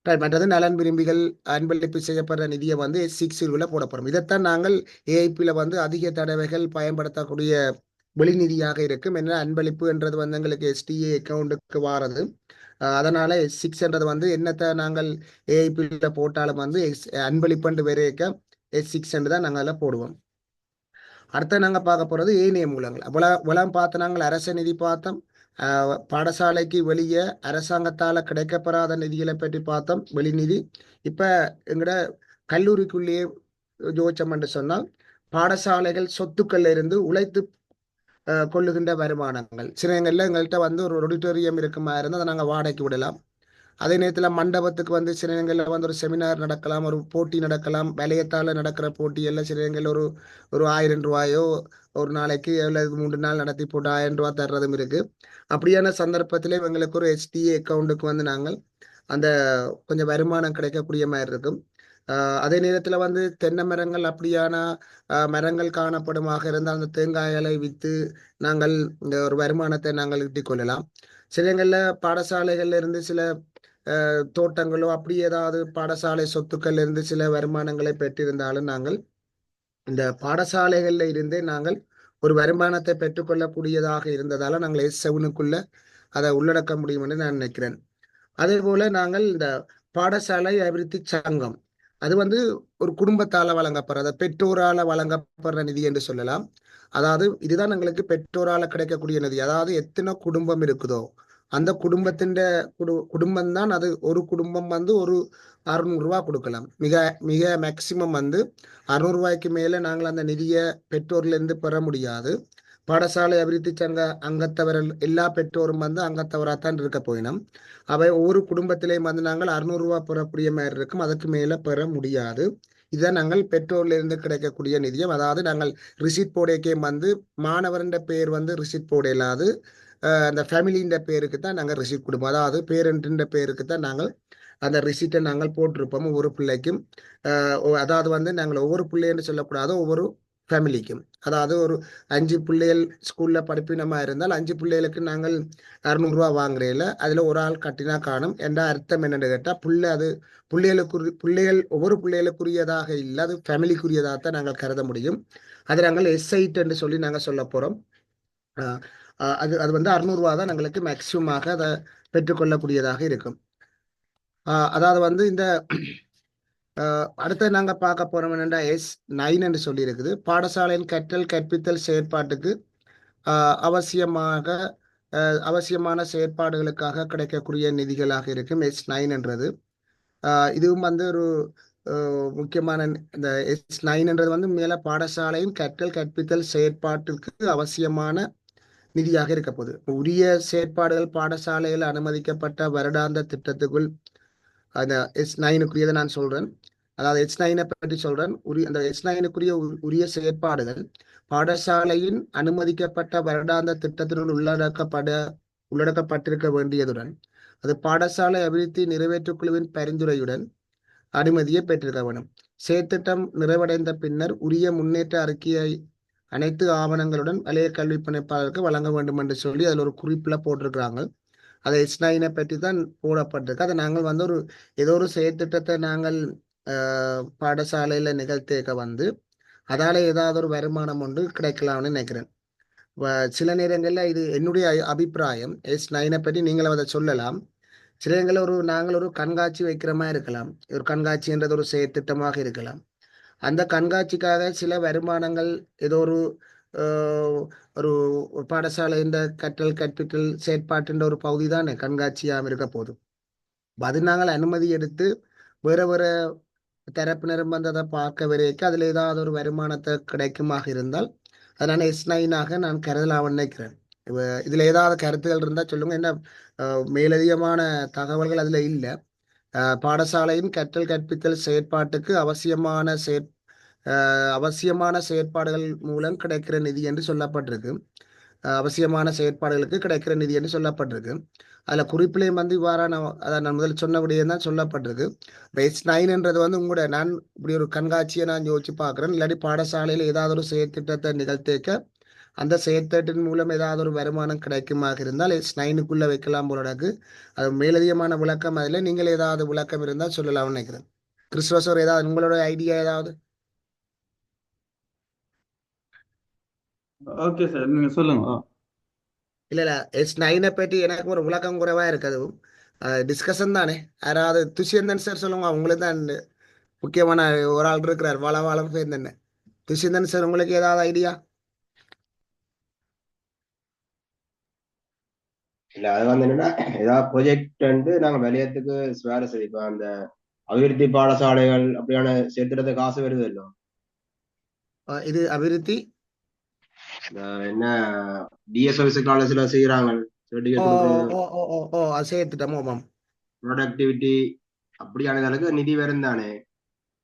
மற்றது நலன் விரும்பிகள் அன்பளிப்பு செய்யப்படுற நிதியை வந்து S6க்குள்ள போட போறோம். இதைத்தான் நாங்கள் ஏஐபியில வந்து அதிக தடவைகள் பயன்படுத்தக்கூடிய வெளிநிதியாக இருக்கும். என்ன அன்பளிப்பு என்றது வந்து எங்களுக்கு STA அக்கௌண்ட்டுக்கு வாரது அதனால S6ன்றது வந்து என்னத்தை நாங்கள் ஏஐபியில் போட்டாலும் வந்து அன்பளிப்பண்டு வரைக்க S6 தான் நாங்கள் அதில் போடுவோம். அடுத்து நாங்கள் பார்க்க போகிறது ஏனைய மூலங்கள். இவ்வளவு பார்த்து நாங்கள் அரச நிதி பார்த்தோம், பாடசாலைக்கு வெளியே அரசாங்கத்தால் கிடைக்கப்பெறாத நிதிகளை பற்றி பார்த்தோம், வெளிநிதி. இப்போ எங்கட கல்லூரிக்குள்ளேயே யோசிச்சோம் என்று சொன்னால் பாடசாலைகள் சொத்துக்கள்ல இருந்து உழைத்து கொள்ளுகின்ற வருமானங்கள். சில இடங்கள்ல எங்கள்கிட்ட வந்து ஒரு ஆடிட்டோரியம் இருக்குமா இருந்தால் அதை நாங்கள் வாடகைக்கு விடலாம். அதே நேரத்தில் மண்டபத்துக்கு வந்து சில இடங்களில் வந்து ஒரு செமினார் நடக்கலாம், ஒரு போட்டி நடக்கலாம், வலையத்தால் நடக்கிற போட்டி எல்லாம் சில இடங்களில் ஒரு ஒரு 1000 ரூபாயோ ஒரு நாளைக்கு அல்லது 3 நாள் நடத்தி போட்டு 1000 ரூபா தர்றதும் இருக்கு. அப்படியான சந்தர்ப்பத்திலே எங்களுக்கு ஒரு HTA அக்கௌண்ட்டுக்கு வந்து நாங்கள் அந்த கொஞ்சம் வருமானம் கிடைக்கக்கூடிய மாதிரி இருக்கும். அதே நேரத்தில் வந்து தென்னை மரங்கள் அப்படியான மரங்கள் காணப்படுமாக இருந்தால் அந்த தேங்காய்களை விற்று நாங்கள் இந்த ஒரு வருமானத்தை நாங்கள் ஈட்டிக் கொள்ளலாம். சில இடங்களில் பாடசாலைகள்ல இருந்து சில தோட்டங்களோ அப்படி ஏதாவது பாடசாலை சொத்துக்கள் இருந்து சில வருமானங்களை பெற்றிருந்தாலும் நாங்கள் இந்த பாடசாலைகள்ல இருந்தே நாங்கள் ஒரு வருமானத்தை பெற்றுக்கொள்ளக்கூடியதாக இருந்ததால நாங்கள் S7க்குள்ள அதை உள்ளடக்க முடியும் என்று நான் நினைக்கிறேன். அதே போல நாங்கள் இந்த பாடசாலை அபிவிருத்தி சங்கம், அது வந்து ஒரு குடும்பத்தால வழங்கப்படுற பெற்றோரால வழங்கப்படுற நிதி என்று சொல்லலாம். அதாவது இதுதான் எங்களுக்கு பெற்றோரால கிடைக்கக்கூடிய நிதி. அதாவது எத்தனை குடும்பம் இருக்குதோ அந்த குடும்பத்தின் குடும்பம் தான் அது. ஒரு குடும்பம் வந்து ஒரு 600 ரூபா கொடுக்கலாம். மிக மிக மேக்சிமம் வந்து 600 ரூபாய்க்கு மேல நாங்கள் அந்த நிதியை பெற்றோர்ல இருந்து பெற முடியாது. பாடசாலை அபிவிருத்தி சங்க அங்கத்தவர்கள் எல்லா பெற்றோரும் வந்து அங்கத்தவராத்தான் இருக்க போயினோம். அவை ஒவ்வொரு குடும்பத்திலையும் வந்து நாங்கள் 600 ரூபா பெறக்கூடிய மாதிரி இருக்கும், அதுக்கு மேல பெற முடியாது. இதான் நாங்கள் பெற்றோர்ல இருந்து கிடைக்கக்கூடிய நிதியம். அதாவது நாங்கள் ரிசிட் போடைக்கே வந்து மாணவரின் பேர் வந்து ரிசிட் போட இல்லாது, அந்த ஃபேமிலின்ற பேருக்கு தான் நாங்கள் ரிசிட் கொடுப்போம். அதாவது பேரண்ட்ன்ற பேருக்கு தான் நாங்கள் அந்த ரிசிட்டை நாங்கள் போட்டிருப்போம் ஒவ்வொரு பிள்ளைக்கும். அதாவது வந்து நாங்கள் ஒவ்வொரு பிள்ளைன்னு சொல்லக்கூடாது, ஒவ்வொரு ஃபேமிலிக்கும். அதாவது ஒரு 5 பிள்ளைகள் ஸ்கூல்ல படிப்பினமா இருந்தால் 5 பிள்ளைகளுக்கு நாங்கள் 600 ரூபா வாங்குறேல அதுல ஒரு ஆள் கட்டினா காணும் என்ற அர்த்தம் என்னன்னு கேட்டால் பிள்ளை அது பிள்ளைகள் ஒவ்வொரு பிள்ளைகளுக்குரியதாக இல்லை, அது ஃபேமிலிக்குரியதாக தான் நாங்கள் கருத முடியும். அதை நாங்கள் S8 என்று சொல்லி நாங்கள் சொல்ல போறோம். அது அது வந்து 600 ரூபா தான் எங்களுக்கு மேக்சிமமாக அதை பெற்றுக்கொள்ளக்கூடியதாக இருக்கும். அதாவது வந்து இந்த அடுத்து நாங்க பார்க்க போறோம் என்னென்னா S9 என்று சொல்லி இருக்குது. பாடசாலையின் கற்றல் கற்பித்தல் செயற்பாட்டுக்கு அவசியமாக அவசியமான செயற்பாடுகளுக்காக கிடைக்கக்கூடிய நிதிகளாக இருக்கும் S9 என்றது. இதுவும் வந்து ஒரு முக்கியமான இந்த S9 வந்து மேல பாடசாலையின் கற்றல் கற்பித்தல் செயற்பாட்டுக்கு அவசியமான நிதியாக இருக்க போகுது. உரிய செயற்பாடுகள் பாடசாலையில் அனுமதிக்கப்பட்ட வருடாந்த திட்டத்துக்குள் அந்த S9க்குரியதை நான் சொல்றேன். அதாவது S9 பற்றி சொல்றேன். அந்த S9க்குரிய உரிய செயற்பாடுகள் பாடசாலையின் அனுமதிக்கப்பட்ட வருடாந்த திட்டத்தினுள் உள்ளடக்கப்பட்டிருக்க வேண்டியதுடன் அது பாடசாலை அபிவிருத்தி நிறைவேற்றுக் குழுவின் பரிந்துரையுடன் அனுமதியை பெற்றிருக்க வேண்டும். செயற்திட்டம் நிறைவடைந்த பின்னர் உரிய முன்னேற்ற அறிக்கையை அனைத்து ஆவணங்களுடன் வலய கல்வி பணிப்பாளருக்கு வழங்க வேண்டும் என்று சொல்லி அதில் ஒரு குறிப்பில் போட்டிருக்கிறாங்க. அதை S9 பற்றி தான் போடப்பட்டிருக்கு. அதை நாங்கள் வந்து ஒரு ஏதோ ஒரு செயற்திட்டத்தை நாங்கள் பாடசாலையில நிகழ்த்தேக்க வந்து அதால ஏதாவது ஒரு வருமானம் ஒன்று கிடைக்கலாம்னு நினைக்கிறேன். சில நேரங்களில் இது என்னுடைய அபிப்பிராயம். S9 பற்றி நீங்களும் அதை சொல்லலாம். சில நேரங்களில் நாங்கள் ஒரு கண்காட்சி வைக்கிற மாதிரி இருக்கலாம். ஒரு கண்காட்சின்றது ஒரு செயற்திட்டமாக இருக்கலாம். அந்த கண்காட்சிக்காக சில வருமானங்கள் ஏதோ ஒரு பாடசாலையின் கற்றல் கற்பித்தல் செயற்பாட்டின் ஒரு பகுதி தானே கண்காட்சியாக இருக்க போதும். அது நாங்கள் அனுமதி எடுத்து வேற வேற தரப்பினரும் வந்து அதை பார்க்க வரைக்கும் அதில் ஏதாவது ஒரு வருமானத்தை கிடைக்குமாக இருந்தால் அதனால S9 நான் கருதலாம் நினைக்கிறேன். இதுல ஏதாவது கருத்துகள் இருந்தால் சொல்லுங்க. என்ன மேலதிகமான தகவல்கள் அதுல இல்லை. பாடசாலையின் கற்றல் கற்பித்தல் செயற்பாட்டுக்கு அவசியமான செயற்பாடுகள் மூலம் கிடைக்கிற நிதி என்று சொல்லப்பட்டிருக்கு. அவசியமான செயற்பாடுகளுக்கு கிடைக்கிற நிதி என்று சொல்லப்பட்டிருக்கு. அதுல குறிப்பிலையும் வந்து இவ்வாறான அதை நான் முதல் சொன்னபடியே தான் சொல்லப்பட்டிருக்கு. S9ன்றது வந்து நான் இப்படி ஒரு கண்காட்சியை நான் யோசிச்சு பார்க்குறேன். இல்லாட்டி பாடசாலையில் ஏதாவது ஒரு செயற்திட்டத்தை நிகழ்த்தேக்க அந்த செயற்திட்டத்தின் மூலம் ஏதாவது ஒரு வருமானம் கிடைக்குமாக இருந்தால் S9க்குள்ள வைக்கலாம் போலக்கு. அது மேலதிகமான விளக்கம் அதில் நீங்கள் ஏதாவது விளக்கம் இருந்தால் சொல்லலாம்னு நினைக்கிறேன். கிறிஸ்துவசர் ஏதாவது உங்களோட ஐடியா ஏதாவது? ஓகே சார், நீங்க சொல்லுங்க. இல்ல S9 பற்றி எனக்கு ஒரு விளக்கம் குறைவா இருக்குது. டிஸ்கஷன் தானே. யாராவது துஷ்யந்தன் சார் சொல்லுங்க, உங்களுக்கு தான் முக்கியமான ஒரு ஆள் இருக்கிறார், வளம் சேர்ந்தன்னு. துஷ்யந்தன் சார், உங்களுக்கு ஏதாவது ஐடியா? இல்ல அது வந்து என்னன்னா ஏதாவது ப்ரொஜெக்ட் வந்து நாங்க வெளியத்துக்கு வேலை செய்வோம். அந்த அபிவிருத்தி பாடசாலைகள் அப்படியான சேர்த்துறது காசு வருது இல்லை. இது அபிவிருத்தி என்ன டிஎஸ் ஆஃபீஸ் காலேஜ்ல செய்யறாங்க ஓ சர்டிஃபிகேட் கொடுக்குறது, ஓ ஓ ஓ ஓ அது சேர்த்துட்டோம். ஓமாம் ப்ரொடக்டிவிட்டி அப்படியானதுக்கு நிதி வரும் தானே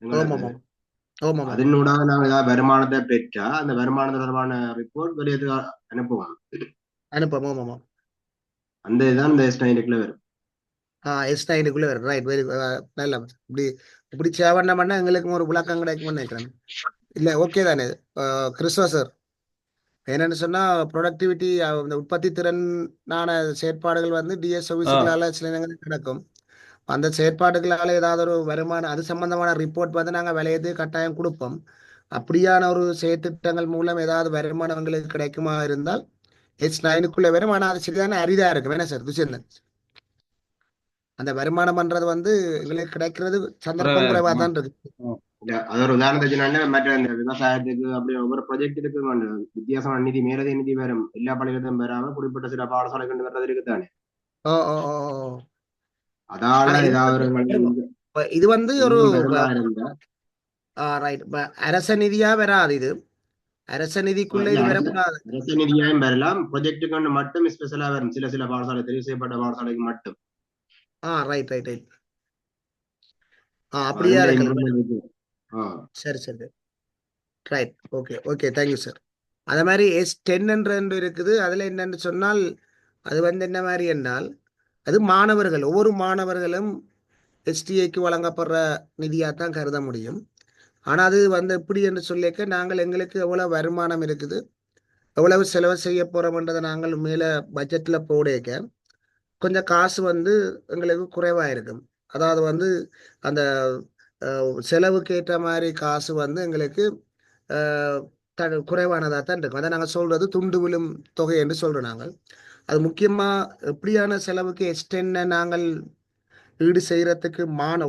எங்களுக்கு. ஓமாம் ஓமாம் அதனூடாக நாங்க ஏதாவது வருமானத்தை பெற்றா அந்த வருமானம் தொடர்பான ரிப்போர்ட் வெளியேற்ற அனுப்புவோம். அனுப்போம். ஓமாம் அந்த இதுதான் இந்த S9 வரும். S9 வரும். ரைட், வெரி நல்ல. இப்படி இப்படி சேவண்ண பண்ண எங்களுக்கும் ஒரு விளக்கம் கிடைக்கும்னு நினைக்கிறேன். இல்லை, ஓகே தானே கிறிஸ்துவ சார்? என்னன்னு சொன்னா ப்ரொடக்டிவிட்டி, இந்த உற்பத்தி திறனான செயற்பாடுகள் வந்து டிஎஸ் ஆ சர்வீஸுகளால சில நேரங்கள் நடக்கும். அந்த செயற்பாடுகளால ஏதாவது ஒரு வருமானம், அது சம்பந்தமான ரிப்போர்ட் வந்து நாங்கள் விலையது கட்டாயம் கொடுப்போம். அப்படியான ஒரு செயற்திட்டங்கள் மூலம் ஏதாவது வருமானம் எங்களுக்கு கிடைக்குமா இருந்தால் S9 வரும். ஆனால் அது சரியான அரிதா இருக்கும். என்ன சார் துஷந்தன்? அந்த வருமானம் பண்றது வந்து எங்களுக்கு கிடைக்கிறது குறைவா சந்தர்ப்பம் குறைவா இருக்குமா? தான் இருக்கு. இல்ல அது ஒரு உதாரணத்துக்கு சொன்னா, மற்ற இந்த விவசாயத்துக்கு அப்படி ஒவ்வொரு ப்ரொஜெக்டுக்கு வித்தியாசமான நிதி மேலதிக நிதி வரும். எல்லா பள்ளிகளும் பெறாம குறிப்பிட்ட சில பாடசாலை கொண்டு வர்றது இருக்குதானே. ஓ ஓ ஓ ஓ. அதால ஆனா இது ஏதாவது வந்து ஒரு வழி இது வந்து ஒரு இன்னும் பெருமா இருந்தா ரைட், அரச நிதியா வராது. இது அரச நிதிக்குள்ள இல்ல இது அரச வரக்கூடாது. அரச நிதியாயும் பெறலாம். ப்ரொஜெக்டுக்கு கொண்டு மட்டும் ஸ்பெஷலா வரும். சில சில பாடசாலை தெரிவு செய்யப்பட்ட பாடசாலைக்கு மட்டும். Right right right. அப்படியா அதுல இருக்கலாம். இம்ப்ரூவ்மெண்ட் இருக்கு. சரி சரி, right. Okay okay, thank you sir. அதே மாதிரி S10 என்று இருக்குது. அதில் என்னன்னு சொன்னால் அது வந்து என்ன மாதிரி என்றால், அது மாணவர்கள், ஒவ்வொரு மாணவர்களும் STA வழங்கப்படுற நிதியாக தான் கருத முடியும். ஆனால் அது வந்து எப்படி என்று சொல்லிக்க, நாங்கள் எங்களுக்கு எவ்வளவு வருமானம் இருக்குது, எவ்வளவு செலவு செய்ய போகிறோம்ன்றதை நாங்கள் மேலே பட்ஜெட்டில் போடேக்க கொஞ்சம் காசு வந்து எங்களுக்கு குறைவாக இருக்கும். அதாவது வந்து அந்த செலவுக்கு ஏற்ற மாதிரி காசு வந்து எங்களுக்கு குறைவானதாக தான் இருக்கும். அதை நாங்கள் சொல்றது துண்டு விழும் தொகை என்று சொல்றோம் நாங்கள். அது முக்கியமாக எப்படியான செலவுக்கு S10 நாங்கள் ஈடு செய்யறதுக்கு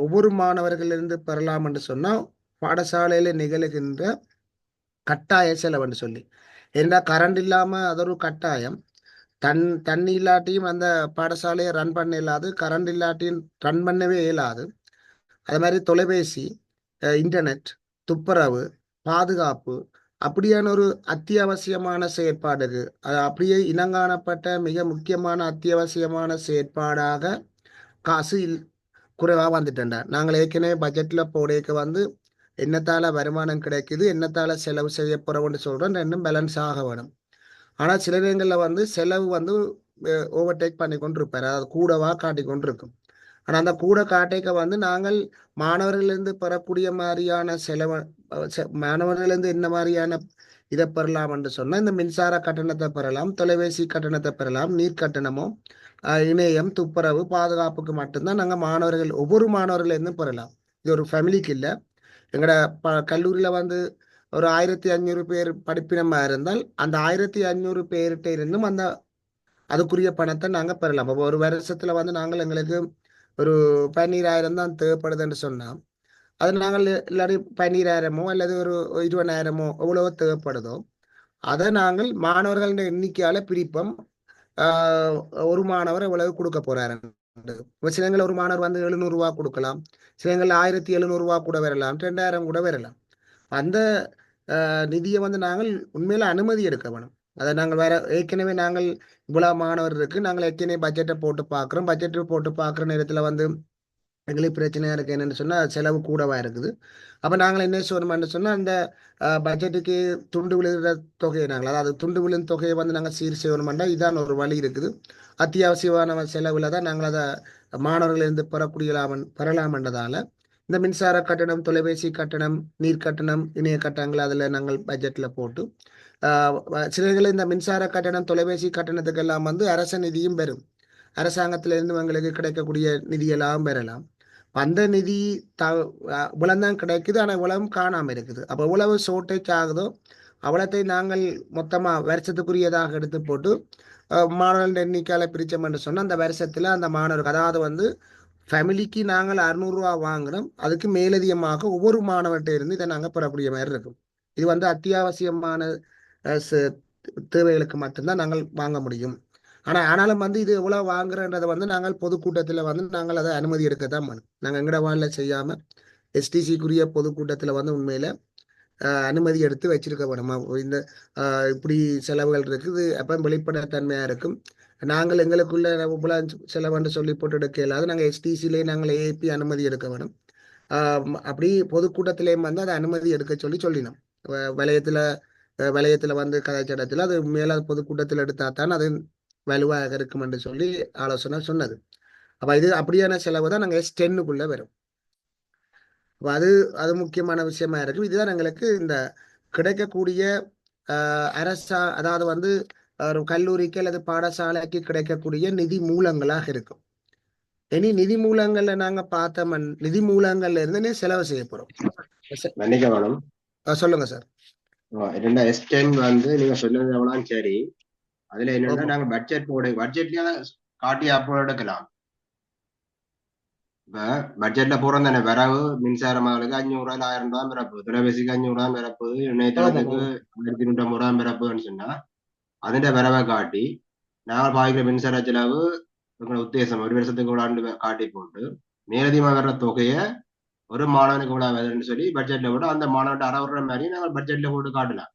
ஒவ்வொரு மாணவர்களிலிருந்து பெறலாம் என்று சொன்னால், பாடசாலையில் நிகழ்கின்ற கட்டாய செலவுன்னு சொல்லி. ஏன்னா கரண்ட் இல்லாமல் அது ஒரு கட்டாயம். தண்ணி இல்லாட்டியும் அந்த பாடசாலையை ரன் பண்ண இயலாது, கரண்ட் இல்லாட்டியும் ரன் பண்ணவே இயலாது. அது மாதிரி தொலைபேசி, இன்டர்நெட், துப்புரவு, பாதுகாப்பு, அப்படியான ஒரு அத்தியாவசியமான செயற்பாடுக்கு, அது அப்படியே இனங்காணப்பட்ட மிக முக்கியமான அத்தியாவசியமான செயற்பாடாக காசு குறைவாக வந்துட்டேன்டா. நாங்கள் ஏற்கனவே பட்ஜெட்டில் போடையக்க வந்து என்னத்தால வருமானம் கிடைக்குது, என்னத்தால செலவு செய்ய போறோம்னு சொல்றோம், ரெண்டும் பேலன்ஸ் ஆக வேணும். ஆனால் சில நேரங்களில் வந்து செலவு வந்து ஓவர்டேக் பண்ணி கொண்டு இருப்பார், அதாவது கூடவா காட்டி கொண்டு இருக்கும். ஆனால் அந்த கூட காட்டைக்க வந்து நாங்கள் மாணவர்களிலிருந்து பெறக்கூடிய மாதிரியான செலவு, மாணவர்களிலிருந்து என்ன மாதிரியான இதை பெறலாம் என்று சொன்னால், இந்த மின்சார கட்டணத்தை பெறலாம், தொலைபேசி கட்டணத்தை பெறலாம், நீர் கட்டணமோ, இணையம், துப்புரவு, பாதுகாப்புக்கு மட்டும்தான் நாங்கள் மாணவர்கள், ஒவ்வொரு மாணவர்களிலிருந்தும் பெறலாம். இது ஒரு ஃபேமிலிக்கு இல்லை. எங்களோட கல்லூரியில் வந்து ஒரு 1500 பேர் படிப்பினமாக இருந்தால் அந்த 1500 பேர்கிட்ட இருந்தும் அந்த அதுக்குரிய பணத்தை நாங்கள் பெறலாம். அப்போ ஒரு வருஷத்துல வந்து நாங்கள் எங்களுக்கு ஒரு 12,000 தான் தேவைப்படுதுன்னு சொன்னால், அது நாங்கள் இல்லாட்டி 12,000மோ அல்லது ஒரு 20,000மோ எவ்வளவோ தேவைப்படுதோ அதை நாங்கள் மாணவர்களின் எண்ணிக்கையால பிரிப்போம். ஆஹ் ஒரு மாணவர் எவ்வளவு கொடுக்க போறாரு. சிலங்கள் ஒரு மாணவர் வந்து 700 ரூபா கொடுக்கலாம், சிலங்கள் 1700 ரூபா கூட வரலாம், 2000 கூட வரலாம். அந்த நிதியை வந்து நாங்கள் உண்மையில அனுமதி எடுக்க வேணும். அதை நாங்கள் வேற ஏற்கனவே நாங்கள் இவ்வளவு மாணவர் இருக்கு, நாங்கள் ஏற்கனவே பட்ஜெட்டை போட்டு பார்க்குறோம். பட்ஜெட்டை போட்டு பார்க்குற நேரத்தில் வந்து எங்களுக்கு பிரச்சனையா இருக்கு என்னன்னு சொன்னா செலவு கூடவா இருக்குது. அப்ப நாங்கள் என்ன சொல்லணும்னு சொன்னா அந்த பட்ஜெட்டுக்கு துண்டு விழுகிற தொகையை நாங்கள், அதாவது துண்டு விழும் தொகையை வந்து நாங்கள் சீர் செய்யணும்னா இதான் ஒரு வழி இருக்குது. அத்தியாவசியமான செலவுல தான் நாங்கள் அதை மாணவர்களிருந்து பெறலாம்ன்றதால இந்த மின்சார கட்டணம், தொலைபேசி கட்டணம், நீர் கட்டணம், இணைய கட்டணங்கள் அதில் நாங்கள் பட்ஜெட்டில் போட்டு சிலர்கள் இந்த மின்சார கட்டணம், தொலைபேசி கட்டணத்துக்கெல்லாம் வந்து அரச நிதியும் பெறும். அரசாங்கத்திலிருந்து எங்களுக்கு கிடைக்கக்கூடிய நிதியெல்லாம் பெறலாம். அந்த நிதி த இவ்வளவு தான் கிடைக்குது, ஆனால் இவ்வளவும் காணாமல் இருக்குது. அப்போ இவ்வளவு ஷார்ட்டேஜ் ஆகுதோ அவ்வளத்தை நாங்கள் மொத்தமா வருஷத்துக்குரியதாக எடுத்து போட்டு மாணவர்கள் எண்ணிக்கையால பிரிச்சோம் என்று சொன்னா அந்த வருஷத்துல அந்த மாணவருக்கு அதாவது வந்து ஃபேமிலிக்கு நாங்கள் 600 ரூபா வாங்குறோம். அதுக்கு மேலதிகமாக ஒவ்வொரு மாணவர்கிட்ட இருந்து இதை நாங்கள் பெறக்கூடிய மாதிரி இருக்கும். இது வந்து அத்தியாவசியமான தேவைகளுக்கு மட்டும்தான் நாங்கள் வாங்க முடியும். ஆனாலும் வந்து இது எவ்வளவு வாங்குறன்றதை வந்து நாங்கள் பொதுக்கூட்டத்தில் வந்து நாங்கள் அதை அனுமதி எடுக்க தான் வேணும். நாங்கள் எங்கட வாழ்ல செய்யாம எஸ்டிசிக்குரிய பொதுக்கூட்டத்தில் வந்து உண்மையில அனுமதி எடுத்து வச்சிருக்க வேணுமா இந்த இப்படி செலவுகள் இருக்குது அப்போ வெளிப்படைத்தன்மையா இருக்கும். நாங்கள் எங்களுக்குள்ள செலவுன்னு சொல்லி போட்டு எடுக்க இல்லாத நாங்கள் எஸ்டிசிலே நாங்கள் ஏபி அனுமதி எடுக்க வேணும். அப்படி பொதுக்கூட்டத்திலேயும் வந்து அதை அனுமதி எடுக்க சொல்லினோம். வலயத்துல வந்து கதைச்சடத்தில் அது மேல பொதுக்கூட்டத்தில் எடுத்தா தான் அது வலுவாக இருக்கும் என்று சொல்லி ஆலோசனை சொன்னது. அப்ப இது அப்படியான செலவு தான் நாங்கள் S10க்குள்ள வரும். அது அது முக்கியமான விஷயமா இருக்கு. இதுதான் எங்களுக்கு இந்த கிடைக்கக்கூடிய அதாவது வந்து ஒரு கல்லூரிக்கு அல்லது பாடசாலைக்கு கிடைக்கக்கூடிய நிதி மூலங்களாக இருக்கும். இனி நிதி மூலங்கள்ல நாங்க பார்த்த நிதி மூலங்கள்ல இருந்து செலவு செய்ய போறோம். மன்னிக்க வேணும். சொல்லுங்க சார். இரண்டா S10 வந்து நீங்க சொன்னது எவ்வளவு சரி. அதுல என்னன்னா நாங்க பட்ஜெட்லயே காட்டி அப்போ எடுக்கலாம். இப்ப பட்ஜெட்ல போறோம் தானே வரவு மின்சாரமாகளுக்கு 500 1000 ரூபாய் பிறப்பு, தொலைபேசிக்கு 500 ரூபாய் பிறப்பு, இணையதளத்துக்கு 1150 ரூபாய் பிறப்புன்னு சொன்னா അതിന്റെ வரவை காட்டி நாங்கள் பாய்க்கிற மின்சார செலவு எங்களோட உத்தேசம் ஒரு வருஷத்துக்கு இவ்வளவு காட்டி போட்டு மேலதிகமாக வர்ற தொகையை ஒரு மாணவனுக்கு இவ்வளவு வருதுன்னு சொல்லி பட்ஜெட்ல போட்டு அந்த மாணவன் அறவுற மாதிரி நாங்கள் பட்ஜெட்ல போட்டு காட்டலாம்.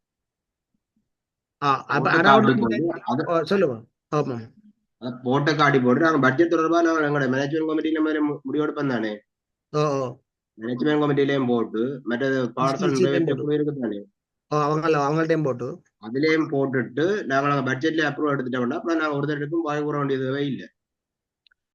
சொல்லுங்க. போட்ட காட்டி போட்டு நாங்க பட்ஜெட் தொடர்பா நாங்கள் எங்களோட மேனேஜ்மெண்ட் கமிட்டியில மாதிரி முடிவெடுப்போம் தானே. மேனேஜ்மெண்ட் கமிட்டிலையும் போட்டு மற்றது பாடசாலை இருக்குதானே அவங்கள்ட்டையும் போட்டு அதுலயும் போட்டுட்டு நாங்கள் பட்ஜெட்ல அப்ரூவ் எடுத்துட்டோம்னா அப்புறம் நாங்கள் ஒரு தடவைக்கும் வாய் கூற வேண்டியது இல்லை.